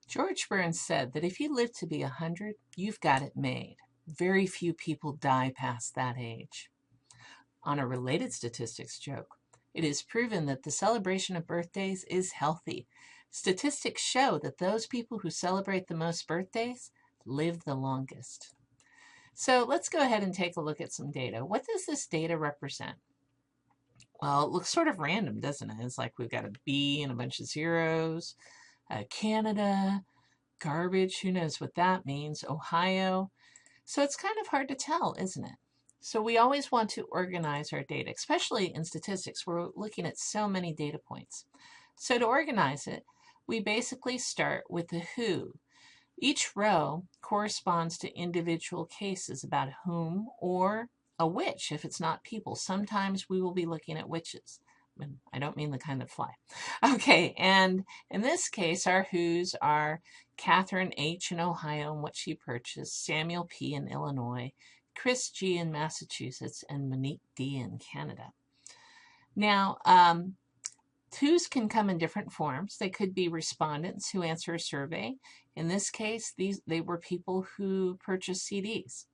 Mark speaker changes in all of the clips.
Speaker 1: George Burns said that if you live to be 100, you've got it made. Very few people die past that age. On a related statistics joke, it is proven that the celebration of birthdays is healthy. Statistics show that those people who celebrate the most birthdays live the longest. So let's go ahead and take a look at some data. What does this data represent? Well, it looks sort of random, doesn't it? It's like we've got a B and a bunch of zeros. Canada, garbage, who knows what that means, Ohio. So it's kind of hard to tell, isn't it? So we always want to organize our data, especially in statistics. We're looking at so many data points. So to organize it, we basically start with the who. Each row corresponds to individual cases about whom or a witch if it's not people. Sometimes we will be looking at witches. I don't mean the kind that fly. Okay, and in this case, our who's are Catherine H. in Ohio and what she purchased, Samuel P. in Illinois, Chris G. in Massachusetts, and Monique D. in Canada. Now, who's can come in different forms. They could be respondents who answer a survey. In this case, they were people who purchased CDs.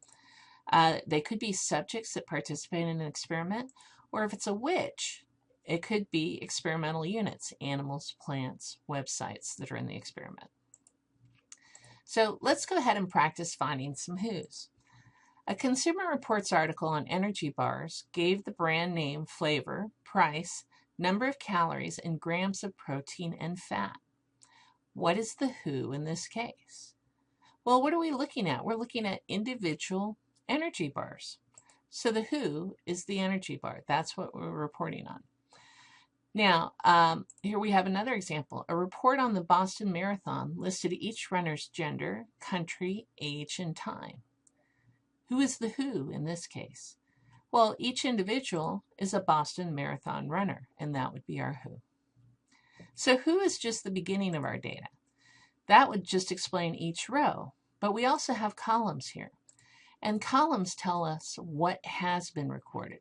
Speaker 1: They could be subjects that participate in an experiment, or if it's a witch, it could be experimental units, animals, plants, websites that are in the experiment. So let's go ahead and practice finding some who's. A Consumer Reports article on energy bars gave the brand name, flavor, price, number of calories, and grams of protein and fat. What is the who in this case? Well, what are we looking at? We're looking at individual energy bars. So the who is the energy bar. That's what we're reporting on. Now, here we have another example. A report on the Boston Marathon listed each runner's gender, country, age, and time. Who is the who in this case? Well, each individual is a Boston Marathon runner, and that would be our who. So who is just the beginning of our data? That would just explain each row, but we also have columns here. And columns tell us what has been recorded.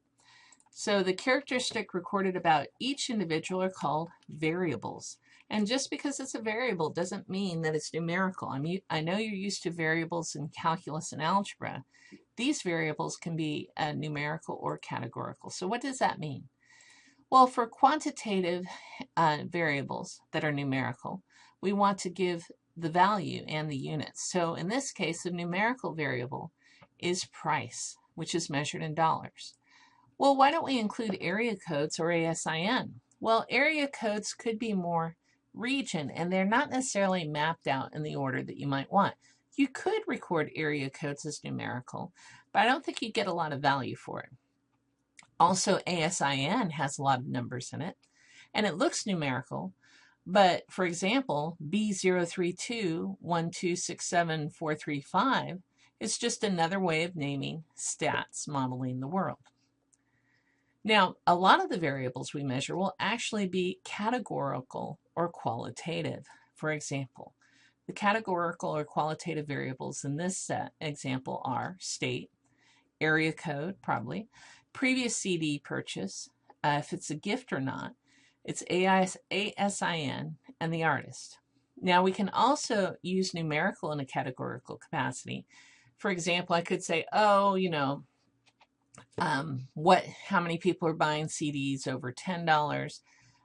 Speaker 1: So the characteristic recorded about each individual are called variables. And just because it's a variable doesn't mean that it's numerical. I know you're used to variables in calculus and algebra. These variables can be numerical or categorical. So what does that mean? Well, for quantitative variables that are numerical, we want to give the value and the units. So in this case, the numerical variable is price, which is measured in dollars. Well, why don't we include area codes or ASIN? Well, area codes could be more region, and they're not necessarily mapped out in the order that you might want. You could record area codes as numerical, but I don't think you'd get a lot of value for it. Also, ASIN has a lot of numbers in it, and it looks numerical, but for example, B03212674435 is just another way of naming stats modeling the world. Now, a lot of the variables we measure will actually be categorical or qualitative. For example, the categorical or qualitative variables in this example are state, area code, probably, previous CD purchase, if it's a gift or not, it's ASIN, and the artist. Now, we can also use numerical in a categorical capacity. For example, I could say, oh, how many people are buying CDs over $10?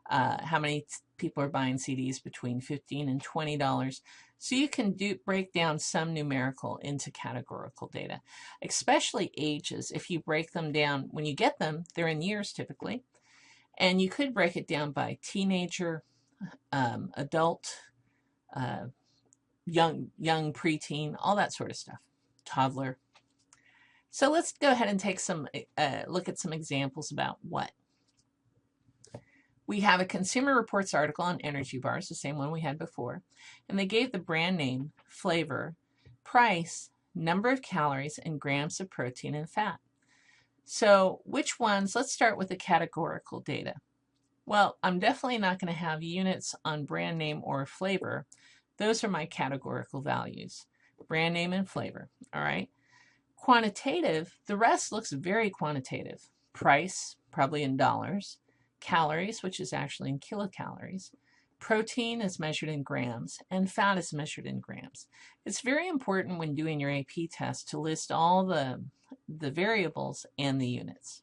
Speaker 1: How many people are buying CDs between $15 and $20? So you can break down some numerical into categorical data, especially ages. If you break them down, when you get them, they're in years typically. And you could break it down by teenager, adult, young preteen, all that sort of stuff, toddler. So let's go ahead and take some look at some examples about what. We have a Consumer Reports article on energy bars, the same one we had before, and they gave the brand name, flavor, price, number of calories, and grams of protein and fat. So which ones? Let's start with the categorical data. Well, I'm definitely not going to have units on brand name or flavor. Those are my categorical values, brand name and flavor, all right? Quantitative, the rest looks very quantitative. Price, probably in dollars. Calories, which is actually in kilocalories. Protein is measured in grams, and fat is measured in grams. It's very important when doing your AP test to list all the variables and the units.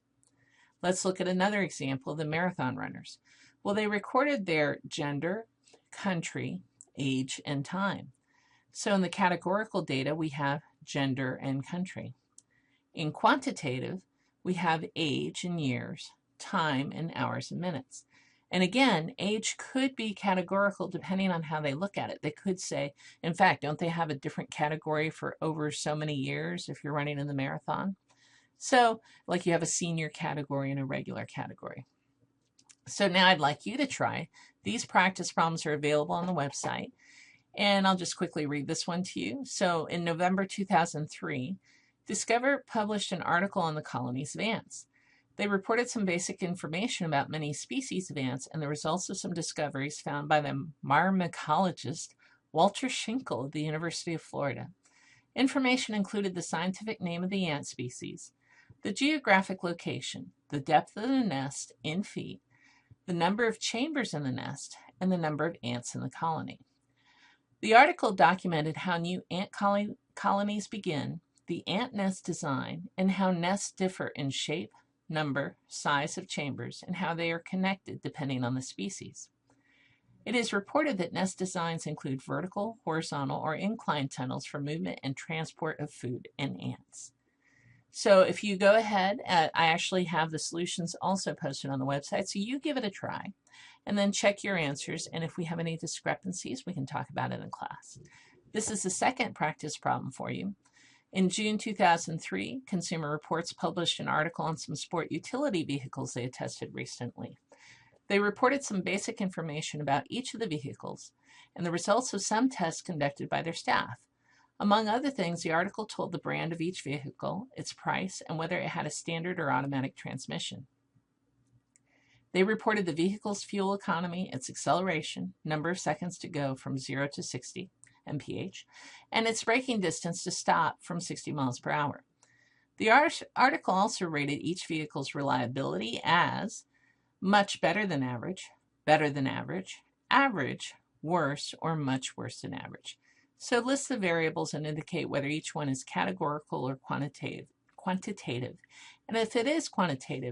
Speaker 1: Let's look at another example of the marathon runners. Well, they recorded their gender, country, age, and time. So in the categorical data, we have gender and country. In quantitative, we have age in years, time in hours and minutes. And again, age could be categorical depending on how they look at it. They could say, in fact, don't they have a different category for over so many years if you're running in the marathon? So, like you have a senior category and a regular category. So now I'd like you to try. These practice problems are available on the website. And I'll just quickly read this one to you. So in November 2003, Discover published an article on the colonies of ants. They reported some basic information about many species of ants and the results of some discoveries found by the myrmecologist Walter Schinkel of the University of Florida. Information included the scientific name of the ant species, the geographic location, the depth of the nest in feet, the number of chambers in the nest, and the number of ants in the colony. The article documented how new ant colonies begin, the ant nest design, and how nests differ in shape, number, size of chambers, and how they are connected depending on the species. It is reported that nest designs include vertical, horizontal, or inclined tunnels for movement and transport of food and ants. So if you go ahead, I actually have the solutions also posted on the website, so you give it a try. And then check your answers, and if we have any discrepancies, we can talk about it in class. This is the second practice problem for you. In June 2003, Consumer Reports published an article on some sport utility vehicles they had tested recently. They reported some basic information about each of the vehicles and the results of some tests conducted by their staff. Among other things, the article told the brand of each vehicle, its price, and whether it had a standard or automatic transmission. They reported the vehicle's fuel economy, its acceleration, number of seconds to go from 0 to 60 mph, and its braking distance to stop from 60 miles per hour. The article also rated each vehicle's reliability as much better than average, average, worse, or much worse than average. So list the variables and indicate whether each one is categorical or quantitative. And if it is quantitative,